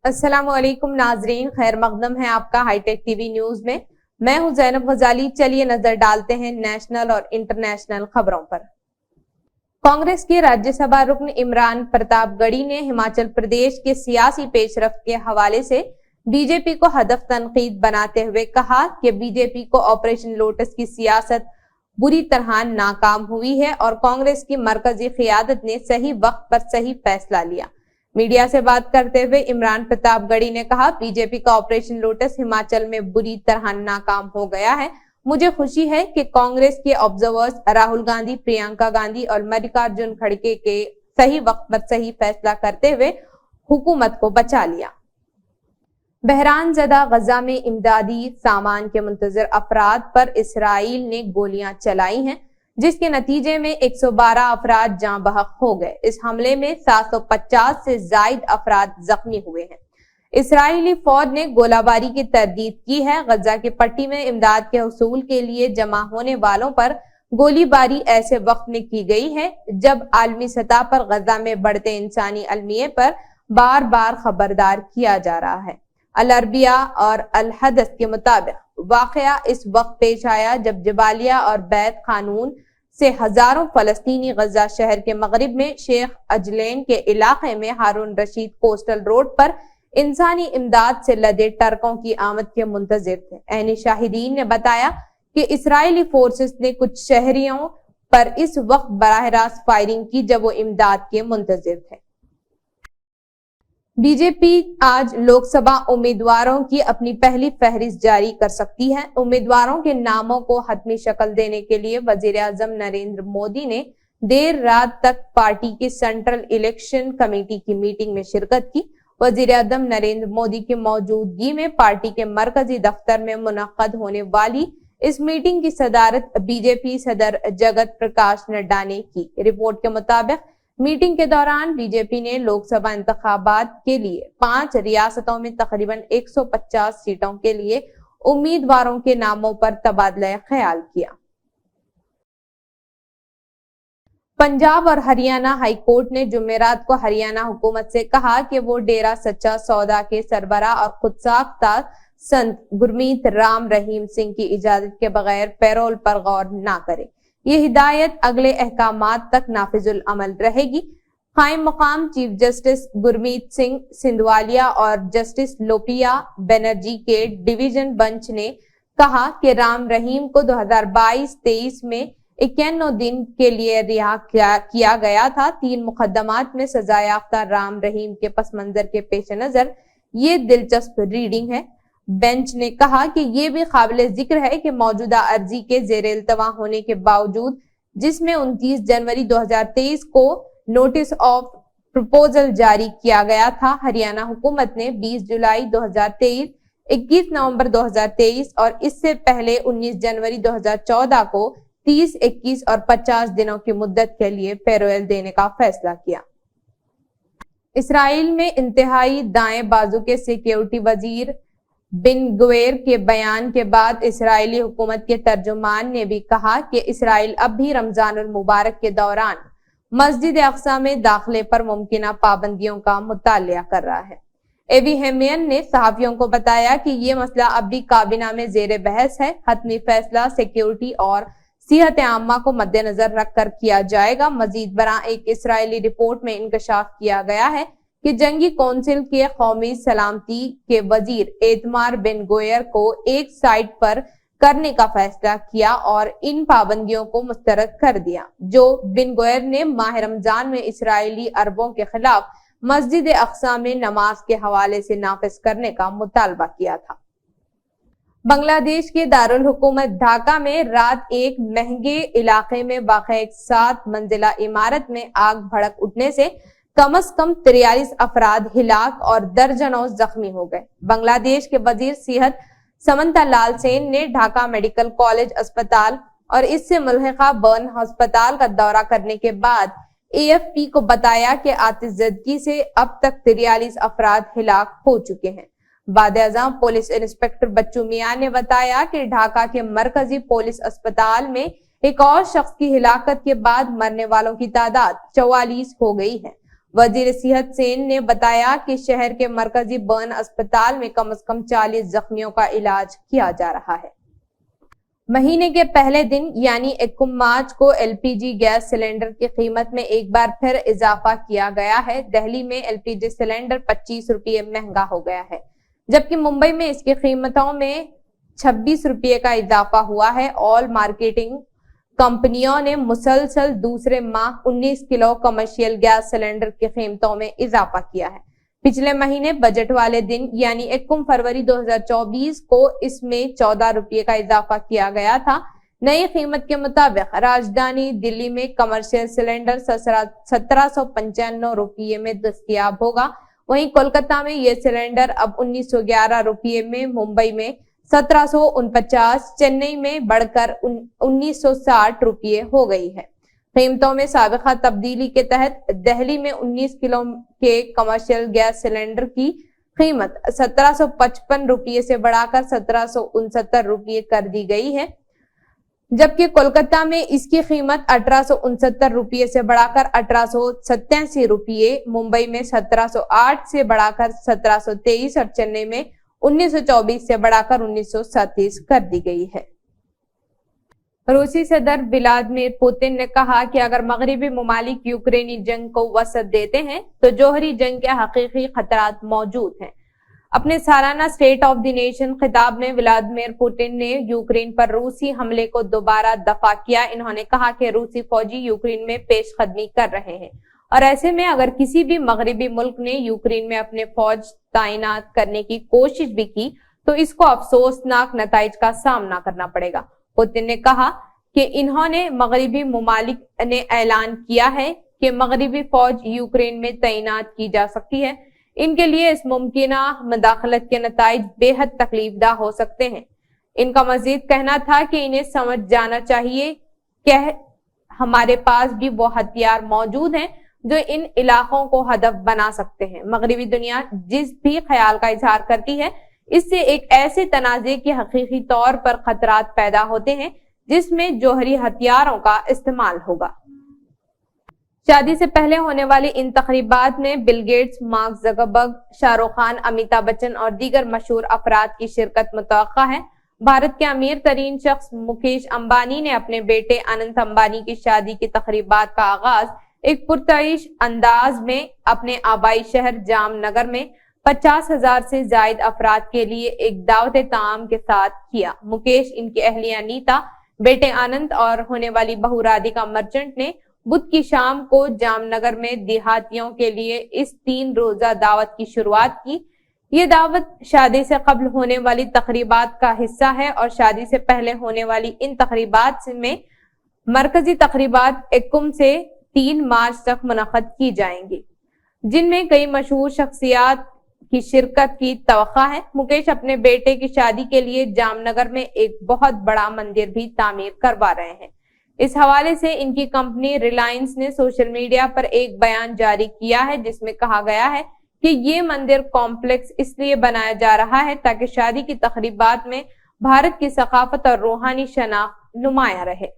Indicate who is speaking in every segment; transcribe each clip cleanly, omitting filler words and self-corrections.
Speaker 1: अस्सलाम वालेकुम नाजरीन, खैर मकदम है आपका हाईटेक टीवी न्यूज में। मैं हूं जैनब गजाली। चलिए नजर डालते हैं नेशनल और इंटरनेशनल खबरों पर। कांग्रेस के राज्यसभा रुकन इमरान प्रतापगढ़ी ने हिमाचल प्रदेश के सियासी पेशरफ्त के हवाले से बीजेपी को हदफ तनकीद बनाते हुए कहा कि बीजेपी को ऑपरेशन लोटस की सियासत बुरी तरह नाकाम हुई है और कांग्रेस की मरकजी क़ियादत ने सही वक्त पर सही फैसला लिया। मीडिया से बात करते हुए इमरान प्रतापगढ़ी ने कहा, बीजेपी का ऑपरेशन लोटस हिमाचल में बुरी तरह नाकाम हो गया है। मुझे खुशी है कि कांग्रेस के ऑब्जर्वर्स राहुल गांधी, प्रियंका गांधी और मल्लिकार्जुन खड़गे के सही वक्त पर सही फैसला करते हुए हुकूमत को बचा लिया। बहरान ज़दा गजा में इमदादी सामान के मुंतजर अफराद पर इसराइल ने गोलियां चलाई हैं, जिसके नतीजे में 112 अफराद जाँ बहक हो गए। इस हमले में 750 से जायद अफराद जख्मी हुए हैं। इसराइली फौज ने गोलाबारी की तरदीद की है। गजा की पट्टी में इमदाद के हुसूल के लिए जमा होने वालों पर गोलीबारी ऐसे वक्त में की गई है जब आलमी सतह पर गजा में बढ़ते इंसानी अलमिये पर बार बार खबरदार किया जा रहा है। अल अरबिया और अल हदस के मुताबिक वाकया इस वक्त पेश आया जब जबालिया और बैत खानून से हजारों फलस्तीनी गजा शहर के मगरिब में शेख अजलैन के इलाके में हारून रशीद कोस्टल रोड पर इंसानी इमदाद से लदे टर्कों की आमद के मुंतजिर थे। ऐनी शाहिदीन ने बताया कि इसराइली फोर्सेस ने कुछ शहरियों पर इस वक्त बराह रास्त फायरिंग की जब वो इमदाद के मुंतजिर थे। बीजेपी आज लोकसभा उम्मीदवारों की अपनी पहली फहरिस्त जारी कर सकती है। उम्मीदवारों के नामों को हतमी शक्ल देने के लिए वजीर-ए-आज़म नरेंद्र मोदी ने देर रात तक पार्टी की सेंट्रल इलेक्शन कमेटी की मीटिंग में शिरकत की। वजीर-ए-आज़म नरेंद्र मोदी की मौजूदगी में पार्टी के मरकजी दफ्तर में मुनक्कद होने वाली इस मीटिंग की सदारत बीजेपी सदर जगत प्रकाश नड्डा ने की। रिपोर्ट के मुताबिक मीटिंग के दौरान बीजेपी ने लोकसभा इंतखाबात के लिए 5 रियासतों में तकरीबन 150 सीटों के लिए उम्मीदवारों के नामों पर तबादला ख्याल किया। पंजाब और हरियाणा हाई कोर्ट ने जुमेरात को हरियाणा हुकूमत से कहा कि वो डेरा सच्चा सौदा के सरबराह और खुदसाख्ता संत गुरमीत राम रहीम सिंह की इजाजत के बगैर पैरोल पर गौर ना करे। ये हिदायत अगले अहकामात तक नाफिजुल अमल रहेगी। कायम मकाम चीफ जस्टिस गुरमीत सिंह सिंधवालिया और जस्टिस लोपिया बनर्जी के डिवीजन बेंच ने कहा कि राम रहीम को 2022-23 में 51 दिन के लिए रिहा किया गया था। 3 मुकदमात में सजायाफ्ता राम रहीम के पस मंजर के पेश नजर ये दिलचस्प रीडिंग है। बेंच ने कहा कि ये भी काबिल जिक्र है कि मौजूदा अर्जी के ज़ेरे इल्तवा होने के बावजूद, जिसमें 29 जनवरी 2023 को नोटिस ऑफ प्रपोजल जारी किया गया था, हरियाणा हुकूमत ने 20 जुलाई 2023, 21 नवंबर 2023 और इससे पहले 19 जनवरी 2014 को 30, 21 और 50 दिनों की मुद्दत के लिए पैरोल देने का फैसला किया। इसराइल में इंतहाई दाएं बाजू के सिक्योरिटी वजीर बिन गुवेर के बयान के बाद इसराइली हुकूमत के तर्जुमान ने भी कहा कि इसराइल अब भी रमजानुल मुबारक के दौरान मस्जिद अक्सा में दाखिले पर मुमकिना पाबंदियों का मुतालिया कर रहा है। एवी हेमियन ने सहाफियों को बताया कि ये मसला अब भी काबीना में जेर बहस है। हतमी फैसला सिक्योरिटी और सेहत आम्मा को मद्देनजर रखकर किया जाएगा। मजीद बरा एक इसराइली रिपोर्ट में इंकशाफ किया गया है कि जंगी कौंसिल के कौमी सलामती के वजीर एतमार बिन गोयर को एक साइट पर करने का फैसला किया और इन पाबंदियों को मुस्तरद कर दिया, जो बिन गोयर ने माह रमजान में इसराइली अरबों के खिलाफ मस्जिद अक्सा में नमाज के हवाले से नाफिज करने का मुतालबा किया था। बांग्लादेश के दारुल हुकूमत ढाका में रात एक महंगे इलाके में वाक़ एक 7 मंजिला इमारत में आग भड़क उठने से कम से कम 43 अफराद हिलाक और दर्जनों जख्मी हो गए। बांग्लादेश के वजीर सेहत समंता लाल सेन ने ढाका मेडिकल कॉलेज अस्पताल और इससे मुल्हिका बर्न अस्पताल का दौरा करने के बाद AFP को बताया कि आतिशज़दगी से अब तक 43 अफराद हिलाक हो चुके हैं। बाद-ए-आज़म पुलिस इंस्पेक्टर बच्चू मियां ने बताया कि ढाका के मरकजी पुलिस अस्पताल में एक और शख्स की हिलाकत के बाद मरने वालों की तादाद 44 हो गई है। वजीर सेहत सेन ने बताया कि शहर के मरकजी बर्न अस्पताल में कम से कम 40 जख्मियों का इलाज किया जा रहा है। महीने के पहले दिन यानी 21 मार्च को एलपीजी गैस सिलेंडर की कीमत में एक बार फिर इजाफा किया गया है। दिल्ली में एलपीजी सिलेंडर 25 रुपये महंगा हो गया है, जबकि मुंबई में इसकी कीमतों में 26 रुपये का इजाफा हुआ है। ऑल मार्केटिंग कंपनियों ने मुसलसल दूसरे माह 19 किलो कमर्शियल गैस सिलेंडर की कीमतों में इजाफा किया है। पिछले महीने बजट वाले दिन यानी 21 फरवरी 2024 को इसमें 14 रुपये का इजाफा किया गया था। नई कीमत के मुताबिक राजधानी दिल्ली में कमर्शियल सिलेंडर 1795 रुपये में दस्तयाब होगा। वहीं कोलकाता में यह सिलेंडर अब 1911 रुपये में, मुंबई में 1749, चेन्नई में बढ़कर 1960 रुपये हो गई है। कीमतों में साबिका तब्दीली के तहत दिल्ली में 19 किलो के कमर्शियल गैस सिलेंडर की कीमत 1755 रुपये से बढ़ाकर 1769 रुपये कर दी गई है, जबकि कोलकाता में इसकी कीमत 1869 रुपये से बढ़ाकर 1887 रुपये, मुंबई में 1708 से बढ़ाकर 1723 और चेन्नई में 1924 से बढ़ाकर 1937 कर दी गई है। रूसी सदर व्लादिमीर पुतिन ने कहा कि अगर मगरबी ममालिक यूक्रेनी जंग को वसअत देते हैं तो जौहरी जंग के हकीकी खतरात मौजूद हैं। अपने सालाना स्टेट ऑफ द नेशन खिताब में व्लादिमीर पुतिन ने यूक्रेन पर रूसी हमले को दोबारा दफा किया। इन्होंने कहा कि रूसी फौजी यूक्रेन में पेशकदमी कर रहे हैं और ऐसे में अगर किसी भी मगरबी मुल्क ने यूक्रेन में अपने फौज तैनात करने की कोशिश भी की तो इसको अफसोसनाक नताइज का सामना करना पड़ेगा। पुतिन ने कहा कि इन्होंने मगरबी ममालिक ने ऐलान किया है कि मगरबी फौज यूक्रेन में तैनात की जा सकती है। इनके लिए इस मुमकिना मदाखलत के नताइज बेहद तकलीफदा हो सकते हैं। इनका मजीद कहना था कि इन्हें समझ जाना चाहिए कि हमारे पास भी वो हथियार मौजूद हैं जो इन इलाकों को हदफ बना सकते हैं। मगरबी दुनिया जिस भी ख्याल का इजहार करती है इससे एक ऐसे तनाज़े के हकीकी तौर पर खतरात पैदा होते हैं जिसमें जौहरी हथियारों का इस्तेमाल होगा। शादी से पहले होने वाली इन तकरीबात में Bill Gates, mark Zuckerberg, Shahrukh Khan, Amitabh Bachchan और दीगर मशहूर अफराद की शिरकत मुतवक्का है। भारत के अमीर तरीन शख्स मुकेश अंबानी ने अपने बेटे अनंत अंबानी की शादी की तकरीबात का आगाज एक पुरतइश अंदाज में अपने आबाई शहर जामनगर में 50,000 से जायद अफराद के लिए एक दावत ताम के साथ किया। मुकेश, इनकी अहलिया नीता, बेटे आनंद और होने वाली बहू राधिका मर्चेंट ने बुध की शाम को जामनगर में देहातियों के लिए इस 3 रोजा दावत की शुरुआत की। ये दावत शादी से कब्ल होने वाली तकरीबात का हिस्सा है और शादी से पहले होने वाली इन तकरीबात में मरकजी तकरीबात 21 से 3 मार्च तक मुनक़द की जाएंगी, जिनमें कई मशहूर शख्सियात की शिरकत की तवक्का है। मुकेश अपने बेटे की शादी के लिए जामनगर में एक बहुत बड़ा मंदिर भी तामीर करवा रहे हैं। इस हवाले से इनकी कंपनी रिलायंस ने सोशल मीडिया पर एक बयान जारी किया है जिसमें कहा गया है कि ये मंदिर कॉम्प्लेक्स इसलिए बनाया जा रहा है ताकि शादी की तकरीबात में भारत की सकाफत और रूहानी शनाख्त नुमाया रहे।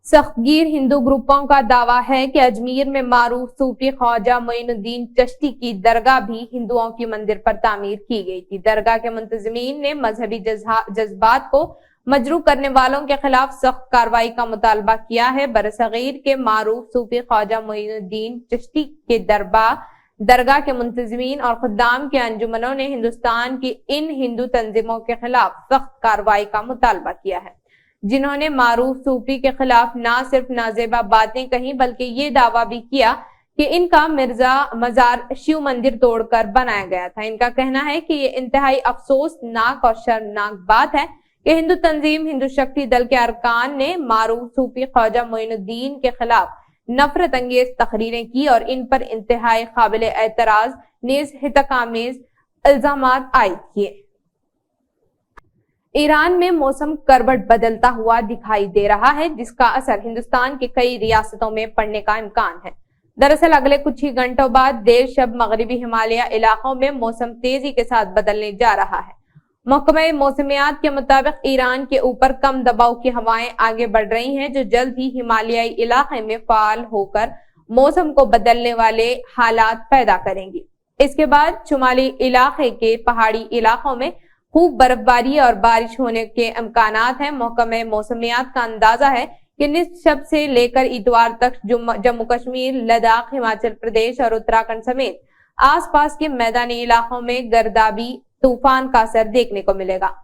Speaker 1: सख्तगीर हिंदू ग्रुपों का दावा है कि अजमेर में मारूफ सूफी ख्वाजा मोइनुद्दीन चिश्ती की दरगाह भी हिंदुओं की मंदिर पर तामीर की गई थी। दरगाह के मुंतजिमीन ने मजहबी जज्बात को मजरू करने वालों के खिलाफ सख्त कार्रवाई का मुतालबा किया है। बरसगीर के मारूफ सूफी ख्वाजा मोइनुद्दीन चिश्ती के दरगाह के मुंतजिमीन और खुद्दाम के अंजुमनों ने हिंदुस्तान की इन हिंदू तंजीमों के खिलाफ सख्त कार्रवाई का मुतालबा किया है, जिन्होंने मारूफ सूफी के खिलाफ ना सिर्फ नाजेबा बातें कही बल्कि ये दावा भी किया कि इनका मजार शिव मंदिर तोड़कर बनाया गया था। इनका कहना है कि ये इंतहाई अफसोसनाक और शर्मनाक बात है कि हिंदू तंजीम हिंदू शक्ति दल के अरकान ने मारूफ सूफी ख्वाजा मोइनुद्दीन के खिलाफ नफरत अंगेज तकरीरें की और इन पर इंतहाई काबिल एतराज नेज हितकामेज इल्जामात आयद किए। ईरान में मौसम करवट बदलता हुआ दिखाई दे रहा है, जिसका असर हिंदुस्तान की कई रियासतों में पड़ने का इम्कान है। दरअसल अगले कुछ ही घंटों बाद देर शब मगरबी हिमालय इलाकों में मौसम तेजी के साथ बदलने जा रहा है। महकमे मौसमियात के मुताबिक ईरान के ऊपर कम दबाव की हवाएं आगे बढ़ रही हैं, जो जल्द ही हिमालयाई इलाके में फाल होकर मौसम को बदलने वाले हालात पैदा करेंगी। इसके बाद शुमाली इलाके के पहाड़ी इलाकों में खूब बर्फबारी और बारिश होने के इम्कानात हैं। महकमे मौसमियात का अंदाजा है कि निस्फ शब से लेकर इतवार तक जम्मू कश्मीर, लद्दाख, हिमाचल प्रदेश और उत्तराखंड समेत आसपास के मैदानी इलाकों में गर्दाबी तूफान का असर देखने को मिलेगा।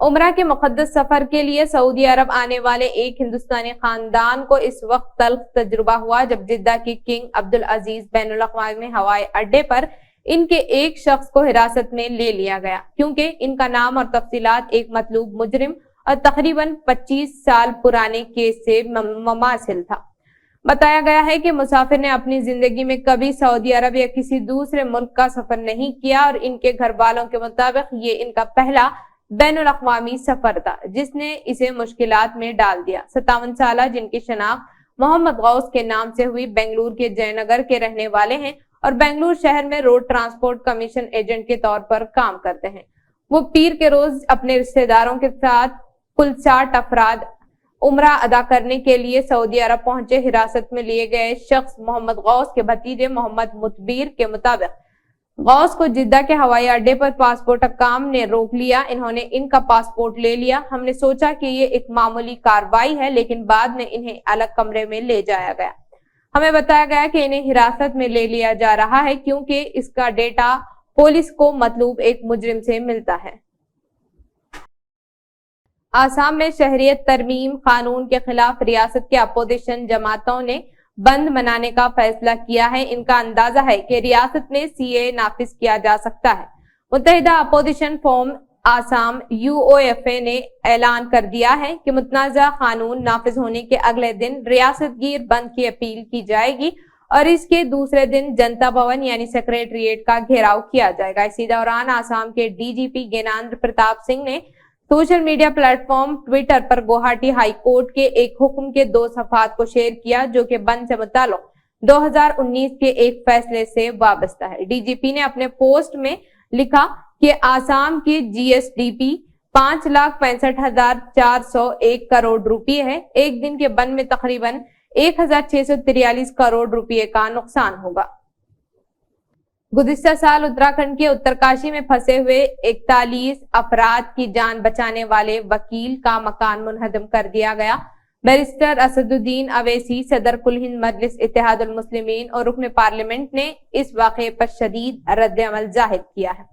Speaker 1: उम्रा के मुकद्दस सफर के लिए सऊदी अरब आने वाले एक हिंदुस्तानी खानदान को इस वक्त तल्ख तजुर्बा हुआ जब जिद्दा की किंग अब्दुल अजीज बैनुल अक़वामी हवाई अड्डे पर इनके एक शख्स को हिरासत में ले लिया गया, क्योंकि इनका नाम और तफसीलात एक मतलूब मुजरिम और तकरीबन 25 साल पुराने केस से मुमासिल था। बताया गया है कि मुसाफिर ने अपनी जिंदगी में कभी सऊदी अरब या किसी दूसरे मुल्क का सफर नहीं किया और इनके घर वालों के मुताबिक ये इनका पहला बैनुल अक़वामी सफर था जिसने इसे मुश्किलात में डाल दिया। 57 साल जिनकी शनाख्त मोहम्मद गौस के नाम से हुई, बेंगलुरु के जयनगर के रहने वाले हैं और बेंगलुरु शहर में रोड ट्रांसपोर्ट कमीशन एजेंट के तौर पर काम करते हैं। वो पीर के रोज अपने रिश्तेदारों के साथ कुल 60 अफराद उम्रा अदा करने के लिए सऊदी अरब पहुंचे। हिरासत में लिए गए शख्स मोहम्मद गौस के भतीजे मोहम्मद मुतबीर के मुताबिक गौस को जिद्दा के हवाई अड्डे पर पासपोर्ट हकाम ने रोक लिया। इन्होंने इनका पासपोर्ट ले लिया। हमने सोचा कि ये एक मामूली कार्रवाई है, लेकिन बाद में इन्हें अलग कमरे में ले जाया गया। हमें बताया गया कि इन्हें हिरासत में ले लिया जा रहा है क्योंकि इसका डेटा पुलिस को मतलूब एक मुजरिम से मिलता है। आसाम में शहरियत तरमीम कानून के खिलाफ रियासत के अपोजिशन जमातों ने बंद मनाने का फैसला किया है। इनका अंदाजा है कि रियासत में सीए नाफिज किया जा सकता है। मुत्तहिदा अपोजिशन फोरम आसाम UOFA ने ऐलान कर दिया है कि मुतनाज़ा कानून नाफिज होने के अगले दिन रियासत गिर बंद की अपील की जाएगी और इसके दूसरे दिन जनता भवन यानी सेक्रेटरिएट का घेराव किया जाएगा। इसी दौरान आसाम के DGP ज्ञानेंद्र प्रताप सिंह ने सोशल मीडिया प्लेटफॉर्म ट्विटर पर गुवाहाटी हाई कोर्ट के एक हुक्म के 2 सफ़ात को शेयर किया जो कि बंद से मुताल्लिक़ 2019 के एक फैसले से वाबस्ता है। DGP ने अपने पोस्ट में लिखा कि आसाम की GSDP 5,65,401 करोड़ रुपये है। एक दिन के बंद में तकरीबन 1,643 करोड़ रुपये का नुकसान होगा। गुज़िश्ता साल उत्तराखंड के उत्तरकाशी में फंसे हुए 41 अफराद की जान बचाने वाले वकील का मकान मुनहदम कर दिया गया। बैरिस्टर असदुद्दीन अवैसी, सदर कुल हिंद मजलिस इत्तेहादुल मुस्लिमीन और रुकन पार्लियामेंट ने इस वाक़े पर शदीद रद्द-ए-अमल जाहिर किया है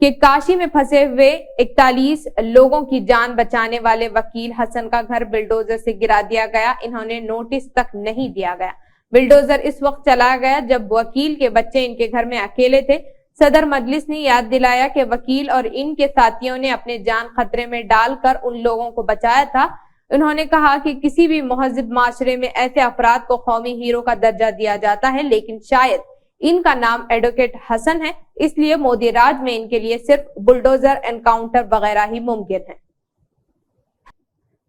Speaker 1: कि काशी में फंसे हुए 41 लोगों की जान बचाने वाले वकील हसन का घर बिल्डोजर से गिरा दिया गया। इन्होंने नोटिस तक नहीं दिया गया। बिल्डोजर इस वक्त चलाया गया जब वकील के बच्चे इनके घर में अकेले थे। सदर मजलिस ने याद दिलाया कि वकील और इनके साथियों ने अपने जान खतरे में डालकर उन लोगों को बचाया था। उन्होंने कहा कि किसी भी महज़िब माशरे में ऐसे अफराद को कौमी हीरो का दर्जा दिया जाता है, लेकिन शायद इनका नाम एडवोकेट हसन है, इसलिए मोदी राज में इनके लिए सिर्फ बुलडोजर एनकाउंटर वगैरह ही मुमकिन है।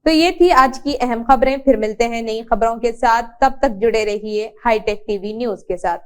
Speaker 1: तो ये थी आज की अहम खबरें। फिर मिलते हैं नई खबरों के साथ, तब तक जुड़े रहिए हाईटेक टीवी न्यूज के साथ।